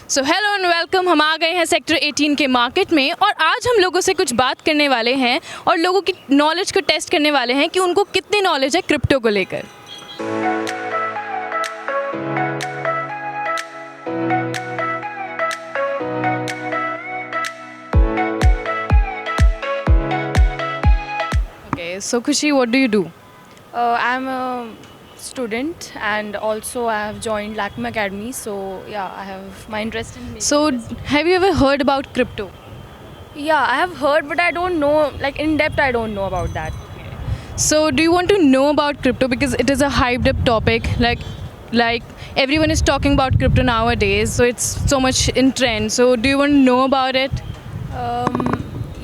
So hello and welcome. हम आ गए हैं सेक्टर 18 के मार्केट में और आज हम लोगों से कुछ बात करने वाले हैं और लोगों की नॉलेज को टेस्ट करने वाले हैं कि उनको कितनी नॉलेज है क्रिप्टो को लेकर। ओके, सो खुशी, what do you do? I'm a student and also I have joined Lacme Academy. So yeah, I have my interest in. So have you ever heard about crypto? Yeah, I have heard, but I don't know. Like in depth, I don't know about that. So do you want to know about crypto because it is a hyped up topic, like everyone is talking about crypto nowadays, so it's so much in trend. So do you want to know about it?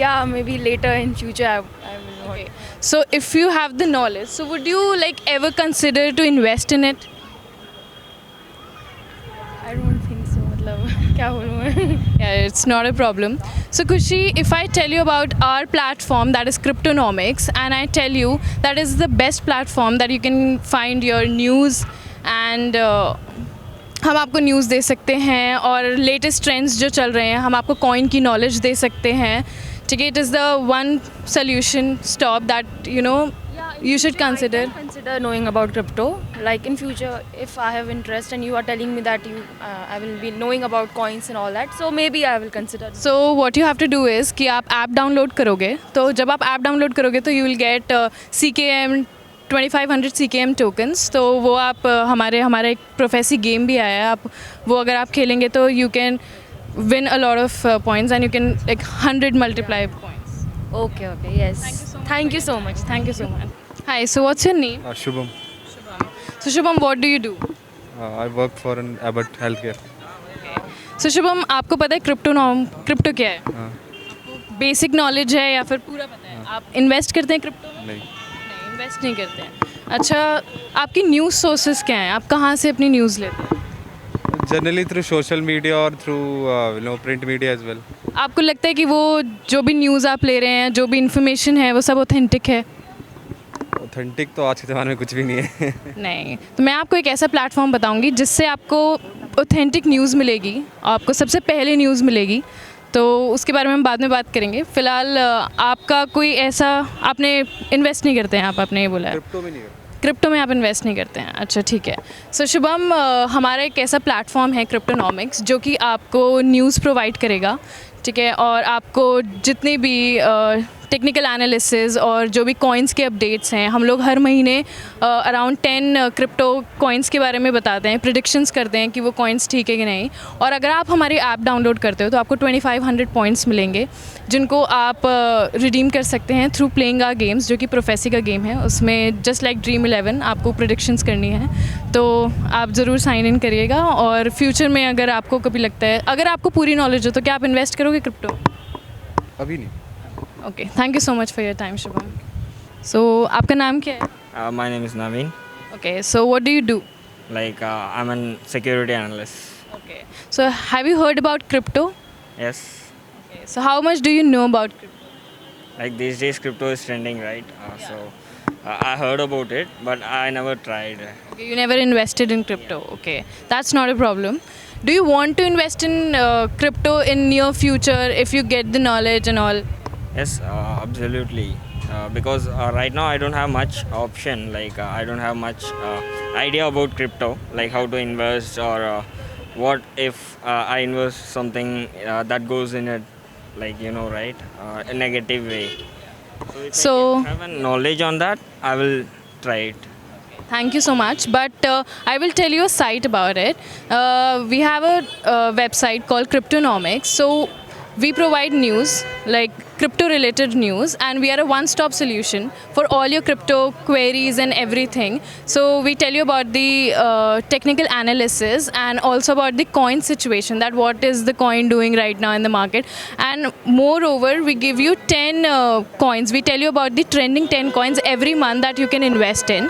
Yeah, maybe later in future I will know. Okay. So if you have the knowledge, so would you like ever consider to invest in it? I don't think so. मतलब क्या बोलूँ मैं? Yeah, it's not a problem. So Kushi, if I tell you about our platform that is Cryptonomics and I tell you that is the best platform that you can find your news and हम आपको news दे सकते हैं और latest trends जो चल रहे हैं हम आपको कॉइन की नॉलेज दे सकते हैं। ठीक है, it is the one solution stop that you should consider. I can consider knowing about crypto. Like in future, if I have interest and you are telling me that I will be knowing about coins and all that, so maybe I will consider. So what you have to do is कि आप app download करोगे, तो जब आप app download करोगे तो you will get CKM 2500 CKM tokens। तो वो आप हमारा एक प्रोफेसी गेम भी आया है, आप वो अगर आप खेलेंगे तो you can win a lot of points and you can like 100 multiply points। Okay, yes. Thank you so much. Thank you so much. Hi, so what's your name? Shubham. So Shubham, what do you do? I work for an Abbott Healthcare. So Shubham, आपको पता है crypto क्या है? हाँ, basic knowledge है या फिर पूरा पता है? आप इन्वेस्ट करते हैं क्रिप्टो में? नहीं, नहीं, इन्वेस्ट नहीं करते हैं। अच्छा, आपकी न्यूज़ सोर्सेज क्या हैं? आप कहाँ से अपनी न्यूज़ लेते हैं? generally through social media or through print media as well. आपको लगता है कि वो जो भी न्यूज़ आप ले रहे हैं, जो भी इंफॉर्मेशन है, वो सब ऑथेंटिक है? Authentic तो आज के ज़माने में कुछ भी नहीं है. नहीं, तो मैं आपको एक ऐसा प्लेटफॉर्म बताऊंगी जिससे आपको ऑथेंटिक न्यूज़ मिलेगी, आपको सबसे पहले न्यूज़ मिलेगी। तो उसके बारे में हम बाद में बात करेंगे। फ़िलहाल आपका कोई ऐसा आपने इन्वेस्ट नहीं करते हैं, आपने ये बोला है क्रिप्टो में नहीं है. क्रिप्टो में आप इन्वेस्ट नहीं करते हैं। अच्छा, ठीक है। सो शुभम, हमारा एक ऐसा प्लेटफॉर्म है क्रिप्टोनॉमिक्स जो कि आपको न्यूज़ प्रोवाइड करेगा, ठीक है, और आपको जितने भी टेक्निकल एनालिसिस और जो भी कॉइन्स के अपडेट्स हैं, हम लोग हर महीने अराउंड 10 क्रिप्टो कॉइन्स के बारे में बताते हैं, प्रिडिक्शंस करते हैं कि वो कॉइन्स ठीक है कि नहीं। और अगर आप हमारी ऐप डाउनलोड करते हो तो आपको 2500 पॉइंट्स मिलेंगे जिनको आप रिडीम कर सकते हैं थ्रू प्लेइंग आवर गेम्स, जो कि प्रोफेसी का गेम है। उसमें जस्ट लाइक ड्रीम 11 आपको प्रिडिक्शंस करनी है, तो आप ज़रूर साइन इन करिएगा। और फ्यूचर में अगर आपको कभी लगता है, अगर आपको पूरी नॉलेज हो, तो क्या आप इन्वेस्ट करोगे क्रिप्टो? अभी नहीं. Okay, thank you so much for your time Shubham. So आपका नाम क्या है? My name is Naveen. Okay, so what do you do? I'm a security analyst. Okay, so have you heard about crypto? Yes. Okay, so how much do you know about crypto? Like these days, crypto is trending, right? So I heard about it, but I never tried. Okay, you never invested in crypto. Okay, that's not a problem. Do you want to invest in crypto in near future if you get the knowledge and all? Yes, absolutely. Because right now I don't have much option. I don't have much idea about crypto, like how to invest or what if I invest something that goes in it, right? A negative way. So if I have a knowledge on that, I will try it. Thank you so much, but I will tell you a site about it. We have a website called Cryptonomics. So we provide news, like crypto related news, and we are a one-stop solution for all your crypto queries and everything. So we tell you about the technical analysis and also about the coin situation, that what is the coin doing right now in the market. And moreover, we give you 10 coins. We tell you about the trending 10 coins every month that you can invest in.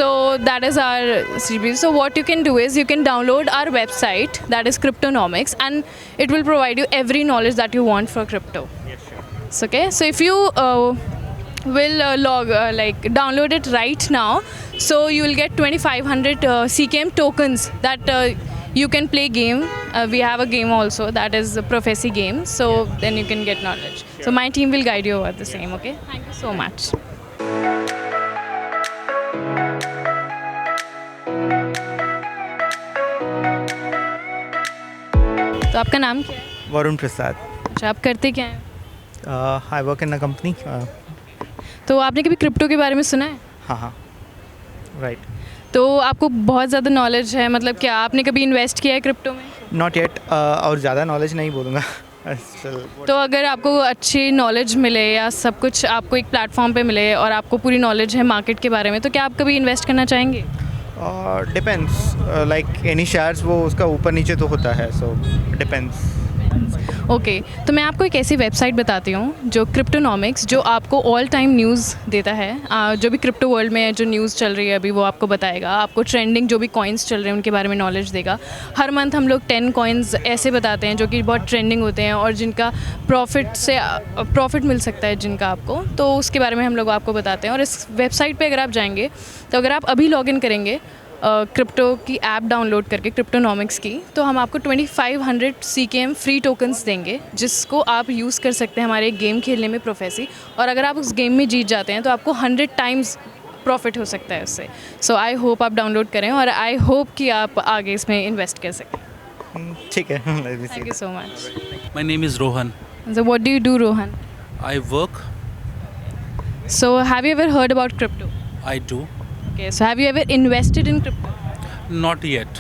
So that is our series. So what you can do is you can download our website, that is Cryptonomics, and it will provide you every knowledge that you want for crypto. Yes, sure. Okay, so if you will download it right now, so you will get 2500 CKM tokens that you can play game. We have a game also that is a prophecy game. So then you can get knowledge. So my team will guide you over the same. Okay. Thank you so much. तो आपका नाम क्या है? वरुण प्रसाद. अच्छा, आप करते क्या हैं? I work in a company. तो आपने कभी क्रिप्टो के बारे में सुना है? हाँ, राइट. तो आपको बहुत ज़्यादा नॉलेज है, मतलब क्या आपने कभी इन्वेस्ट किया है क्रिप्टो में? Not yet. और ज़्यादा नॉलेज नहीं बोलूँगा. तो अगर आपको अच्छी नॉलेज मिले या सब कुछ आपको एक प्लेटफॉर्म पे मिले और आपको पूरी नॉलेज है मार्केट के बारे में, तो क्या आप कभी इन्वेस्ट करना चाहेंगे? डिपेंड्स. लाइक एनी शेयर्स, वो उसका ऊपर नीचे तो होता है, सो डिपेंड्स. ओके, तो मैं आपको एक ऐसी वेबसाइट बताती हूँ जो क्रिप्टोनॉमिक्स, जो आपको ऑल टाइम न्यूज़ देता है. जो भी क्रिप्टो वर्ल्ड में जो न्यूज़ चल रही है अभी वो आपको बताएगा. आपको ट्रेंडिंग जो भी कॉइन्स चल रहे हैं उनके बारे में नॉलेज देगा. हर मंथ हम लोग 10 कॉइन्स ऐसे बताते हैं जो कि बहुत ट्रेंडिंग होते हैं और जिनका प्रॉफिट मिल सकता है जिनका आपको, तो उसके बारे में हम लोग आपको बताते हैं. और इस वेबसाइट पर अगर आप जाएंगे, तो अगर आप अभी लॉग इन करेंगे क्रिप्टो की ऐप डाउनलोड करके, क्रिप्टोनॉमिक्स की, तो हम आपको 2500 CKM फ्री टोकन्स देंगे जिसको आप यूज़ कर सकते हैं हमारे गेम खेलने में, प्रोफेसी. और अगर आप उस गेम में जीत जाते हैं तो आपको 100 टाइम्स प्रॉफिट हो सकता है उससे. सो आई होप आप डाउनलोड करें और आई होप कि आप आगे इसमें इन्वेस्ट कर सकें. ठीक है. Thank you so much. My name is Rohan. So what do you do, Rohan? I work. So have you ever heard about crypto? I do. Okay, so have you ever invested in crypto? Not yet.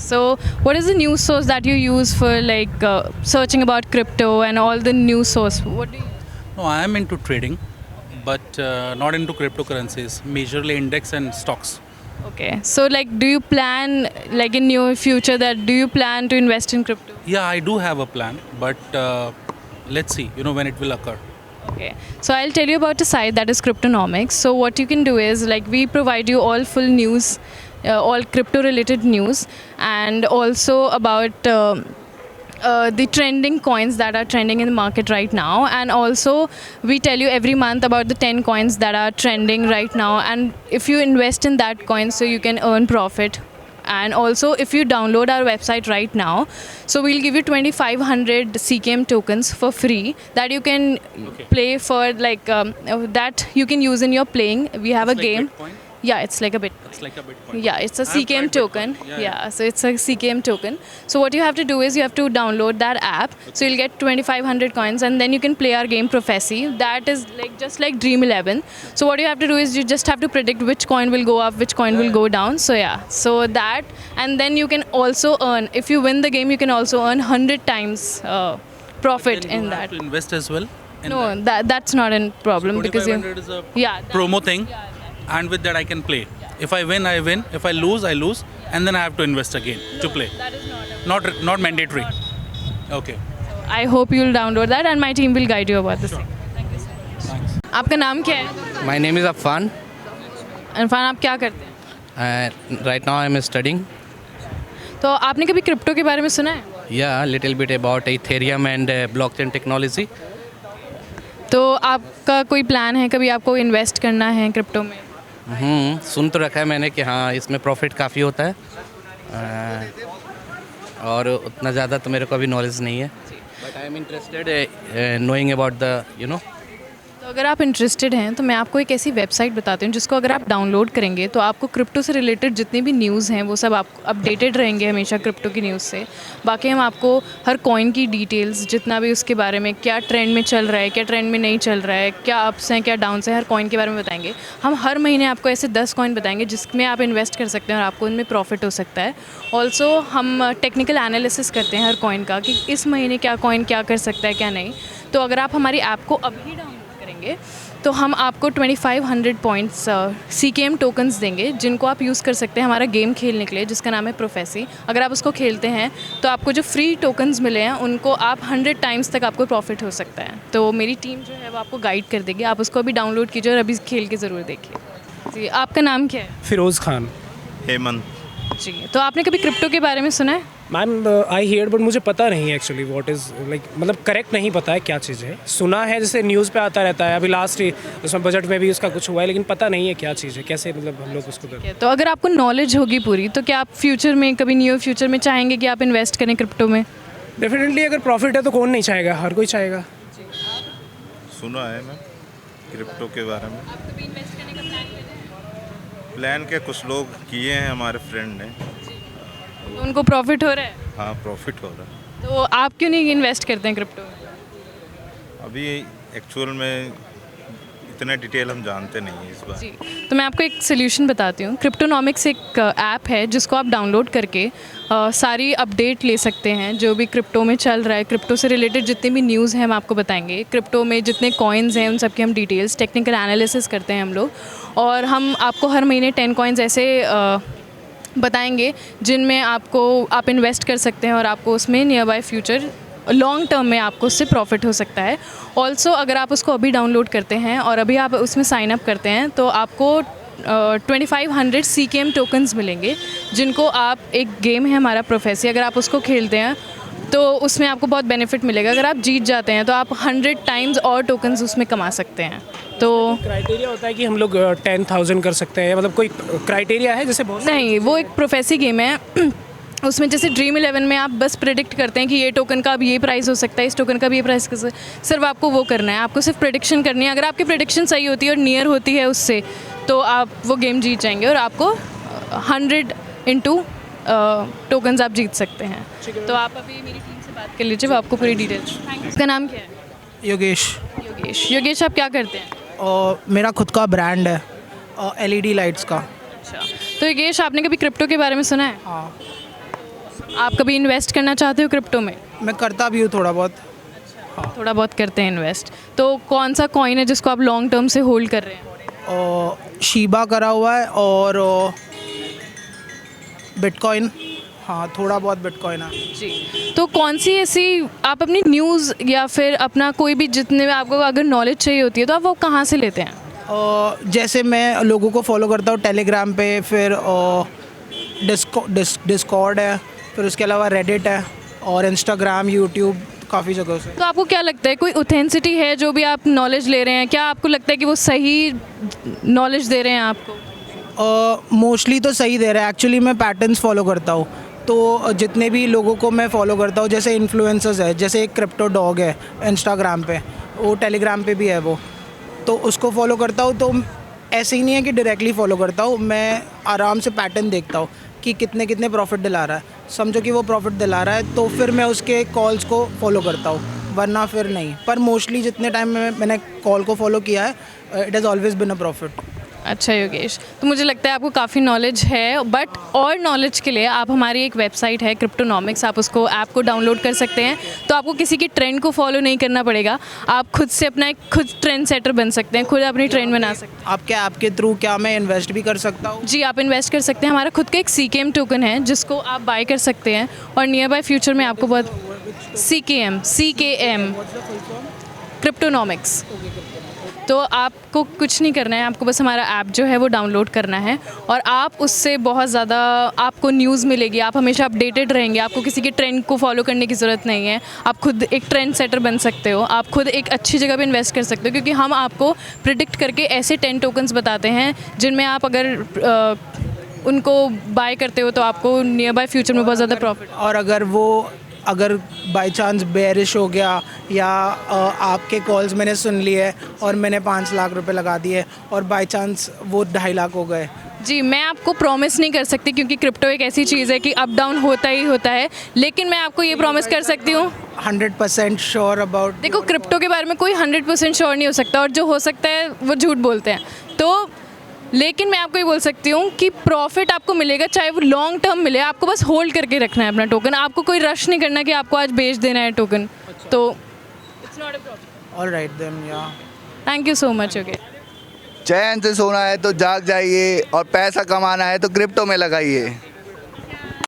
So what is the news source that you use for like searching about crypto and all the news source? What do you use? No, I am into trading, but not into cryptocurrencies. Majorly index and stocks. Okay, so like do you plan, like in your future, that do you plan to invest in crypto? Yeah, I do have a plan, but let's see. When it will occur. Okay, so I'll tell you about a site that is Cryptonomics. So what you can do is, like, we provide you all full news, all crypto related news, and also about the trending coins that are trending in the market right now. And also we tell you every month about the 10 coins that are trending right now, and if you invest in that coin, so you can earn profit. And also if you download our website right now, so we'll give you 2500 CKM tokens for free that you can play for, like that you can use in your playing. We have It's a like game. Bitcoin? Yeah, it's like a bit. It's like a Bitcoin. Yeah, it's a I've CKM tried token. Bitcoin. Yeah, so it's a CKM token. So what you have to do is you have to download that app. So you'll get 2500 coins, and then you can play our game Prophecy. That is like just like Dream 11. So what you have to do is you just have to predict which coin will go up, which coin will go down. So yeah, so that, and then you can also earn. If you win the game, you can also earn 100 times profit Then you in have that. to invest as well. in No, that's not a problem because you. 2500 is a Yeah. promo thing, and with that I can play. If I win, I win. If I lose, I lose, and then I have to invest again to play. That is not. Not mandatory. Okay. I hope you'll download that, and my team will guide you about this thing. Thank you so much. Thanks. आपका नाम क्या है? My name is Affan. Irfan, आप क्या करते हैं? Right now I am studying. तो आपने कभी क्रिप्टो के बारे में सुना है? Yeah, little bit about Ethereum and blockchain technology. तो आपका कोई प्लान है, कभी आपको इन्वेस्ट करना है क्रिप्टो में? सुन तो रखा है मैंने कि हाँ इसमें प्रॉफिट काफ़ी होता है, और उतना ज़्यादा तो मेरे को अभी नॉलेज नहीं है, but I am interested knowing about the तो अगर आप इंटरेस्टेड हैं तो मैं आपको एक ऐसी वेबसाइट बताती हूँ जिसको अगर आप डाउनलोड करेंगे तो आपको क्रिप्टो से रिलेटेड जितनी भी न्यूज़ हैं वो सब आपको अपडेटेड रहेंगे हमेशा क्रिप्टो की न्यूज़ से. बाकी हम आपको हर कॉइन की डिटेल्स, जितना भी उसके बारे में क्या ट्रेंड में चल रहा है, क्या ट्रेंड में नहीं चल रहा है, क्या अप्स हैं, क्या डाउन्स हैं, हर कॉइन के बारे में बताएंगे. हम हर महीने आपको ऐसे 10 कॉइन बताएंगे जिसमें आप इन्वेस्ट कर सकते हैं और आपको उनमें प्रॉफिट हो सकता है. ऑल्सो हम टेक्निकल एनालिसिस करते हैं हर कॉइन का कि इस महीने क्या कॉइन क्या कर सकता है क्या नहीं. तो अगर आप हमारी ऐप को अभी डाउनलोड करेंगे तो हम आपको 2500 पॉइंट्स CKM टोकन्स देंगे जिनको आप यूज़ कर सकते हैं हमारा गेम खेलने के लिए जिसका नाम है प्रोफेसी. अगर आप उसको खेलते हैं तो आपको जो फ्री टोकन्स मिले हैं उनको आप 100 टाइम्स तक आपको प्रॉफिट हो सकता है. तो मेरी टीम जो है वो आपको गाइड कर देगी. आप उसको अभी डाउनलोड कीजिए और अभी खेल के ज़रूर देखिए. जी, आपका नाम क्या है? फिरोज़ खान. हेमंत. जी, तो आपने कभी क्रिप्टो के बारे में सुना है? मैम आई हियर बट मुझे पता नहीं एक्चुअली व्हाट इज़ लाइक, मतलब करेक्ट नहीं पता है क्या चीज़ है। सुना है जैसे न्यूज़ पे आता रहता है, अभी लास्ट उसमें बजट में भी उसका कुछ हुआ है, लेकिन पता नहीं है क्या चीज़ है, कैसे मतलब हम लोग उसको करते हैं। तो अगर आपको नॉलेज होगी पूरी, तो क्या आप फ्यूचर में, कभी नियर फ्यूचर में चाहेंगे कि आप इन्वेस्ट करें क्रिप्टो में? डेफिनेटली अगर प्रॉफिट है तो कौन नहीं चाहेगा, हर कोई चाहेगा। सुना है मैम क्रिप्टो के बारे में। आप कभी इन्वेस्ट करने का प्लान कर रहे हैं? प्लान के कुछ लोग किए हैं हमारे फ्रेंड ने। तो उनको प्रॉफिट हो रहा है, हाँ प्रॉफिट हो रहा है। तो आप क्यों नहीं इन्वेस्ट करते हैं क्रिप्टो में? अभी एक्चुअल में इतना डिटेल हम जानते नहीं हैं इस बार। जी, तो मैं आपको एक सोल्यूशन बताती हूँ। क्रिप्टोनॉमिक्स एक ऐप है जिसको आप डाउनलोड करके सारी अपडेट ले सकते हैं, जो भी क्रिप्टो में चल रहा है, क्रिप्टो से रिलेटेड जितने भी न्यूज़ हैं हम आपको बताएंगे। क्रिप्टो में जितने कॉइन्स हैं उन सब की हम डिटेल्स, टेक्निकल एनालिसिस करते हैं हम लोग, और हम आपको हर महीने 10 कॉइन्स ऐसे बताएंगे जिनमें आप इन्वेस्ट कर सकते हैं और आपको उसमें near by future long term में आपको उससे प्रॉफिट हो सकता है। ऑल्सो अगर आप उसको अभी डाउनलोड करते हैं और अभी आप उसमें साइन अप करते हैं तो आपको 2500 CKM टोकन्स मिलेंगे, जिनको आप, एक गेम है हमारा प्रोफेसी, अगर आप उसको खेलते हैं तो उसमें आपको बहुत बेनिफिट मिलेगा। अगर आप जीत जाते हैं तो आप 100 टाइम्स और टोकन्स उसमें कमा सकते हैं। तो क्राइटेरिया होता है कि हम लोग 10,000 कर सकते हैं, मतलब कोई क्राइटेरिया है जैसे बहुत? नहीं, वो एक प्रोफेसी गेम है। उसमें जैसे ड्रीम 11 में आप बस प्रेडिक्ट करते हैं कि ये टोकन का अब ये प्राइस हो सकता है, इस टोकन का भी ये प्राइस, सिर्फ आपको वो करना है, आपको सिर्फ प्रेडिक्शन करनी है। अगर आपकी प्रेडिक्शन सही होती है और नियर होती है उससे, तो आप वो गेम जीत जाएंगे और आपको 100 इंटू टोकन्स आप जीत सकते हैं। तो आप अभी मेरी टीम से बात कर लीजिए, वो आपको पूरी डिटेल्स। इसका नाम क्या है? योगेश। योगेश, आप क्या करते हैं? और मेरा खुद का ब्रांड है LED लाइट्स का। अच्छा, तो योगेश, आपने कभी क्रिप्टो के बारे में सुना है? हाँ, आप कभी इन्वेस्ट करना चाहते हो क्रिप्टो में? मैं करता भी हूँ थोड़ा बहुत। थोड़ा बहुत करते हैं इन्वेस्ट। तो कौन सा कॉइन है जिसको आप लॉन्ग टर्म से होल्ड कर रहे हैं? और शीबा करा हुआ है और बिटकॉइन। हाँ, थोड़ा बहुत बिटकॉइन है। जी, तो कौन सी ऐसी आप अपनी न्यूज़ या फिर अपना कोई भी, जितने में आपको अगर नॉलेज चाहिए होती है तो आप वो कहाँ से लेते हैं? जैसे मैं लोगों को फॉलो करता हूँ टेलीग्राम पे, फिर डिस्कॉर्ड है, फिर उसके अलावा रेडिट है और इंस्टाग्राम, यूट्यूब, काफ़ी जगह से। तो आपको क्या लगता है, कोई ऑथेंसिटी है जो भी आप नॉलेज ले रहे हैं? क्या आपको लगता है कि वो सही नॉलेज दे रहे हैं आपको? मोस्टली तो सही दे रहा है। एक्चुअली मैं पैटर्न्स फॉलो करता हूँ, तो जितने भी लोगों को मैं फॉलो करता हूँ, जैसे इन्फ्लुएंसर्स है, जैसे एक क्रिप्टो डॉग है इंस्टाग्राम पे, वो टेलीग्राम पे भी है वो, तो उसको फॉलो करता हूँ। तो ऐसे ही नहीं है कि डायरेक्टली फॉलो करता हूँ, मैं आराम से पैटर्न देखता हूँ कि कितने कितने प्रॉफिट दिला रहा है। समझो कि वो प्रॉफिट दिला रहा है तो फिर मैं उसके कॉल्स को फॉलो करता हूँ, वरना फिर नहीं। पर मोस्टली जितने टाइम में मैंने कॉल को फॉलो किया है, it has always been a profit. अच्छा योगेश, तो मुझे लगता है आपको काफ़ी नॉलेज है, बट और नॉलेज के लिए आप, हमारी एक वेबसाइट है क्रिप्टोनॉमिक्स, आप उसको ऐप को डाउनलोड कर सकते हैं। तो आपको किसी की ट्रेंड को फॉलो नहीं करना पड़ेगा, आप खुद से अपना एक खुद ट्रेंड सेटर बन सकते हैं, खुद अपनी ट्रेंड बना सकते हैं। आपके ऐप के थ्रू क्या मैं इन्वेस्ट भी कर सकता हूँ? जी, आप इन्वेस्ट कर सकते हैं। हमारा खुद का एक CKM टोकन है जिसको आप बाय कर सकते हैं, और नियर बाय फ्यूचर में आपको बहुत CKM क्रिप्टोनॉमिक्स। तो आपको कुछ नहीं करना है, आपको बस हमारा ऐप जो है वो डाउनलोड करना है, और आप उससे बहुत ज़्यादा आपको न्यूज़ मिलेगी, आप हमेशा अपडेटेड रहेंगे, आपको किसी के ट्रेंड को फॉलो करने की ज़रूरत नहीं है। आप खुद एक ट्रेंड सेटर बन सकते हो, आप खुद एक अच्छी जगह पे इन्वेस्ट कर सकते हो, क्योंकि हम आपको प्रिडिक्ट करके ऐसे 10 टोकन्स बताते हैं जिनमें आप अगर उनको बाय करते हो तो आपको नियर बाय फ्यूचर में बहुत ज़्यादा प्रॉफिट। और अगर बाय चांस बेरिश हो गया या आपके कॉल्स मैंने सुन लिए और मैंने 5 लाख रुपए लगा दिए और बाय चांस वो 2.5 लाख हो गए। जी, मैं आपको प्रॉमिस नहीं कर सकती, क्योंकि क्रिप्टो एक ऐसी चीज़ है कि अप डाउन होता ही होता है, लेकिन मैं आपको ये प्रॉमिस कर सकती हूँ 100% श्योर अबाउट। देखो, क्रिप्टो के बारे में कोई 100% श्योर नहीं हो सकता, और जो हो सकता है वो झूठ बोलते हैं। तो लेकिन मैं आपको ये बोल सकती हूँ कि प्रॉफिट आपको मिलेगा, चाहे वो लॉन्ग टर्म मिले। आपको बस होल्ड करके रखना है अपना टोकन, आपको कोई रश नहीं करना कि आपको आज बेच देना है टोकन। तो it's not a problem. Alright then, yeah thank you so much. Okay, चैन से सोना है तो जाग जाइए और पैसा कमाना है तो क्रिप्टो में लगाइए।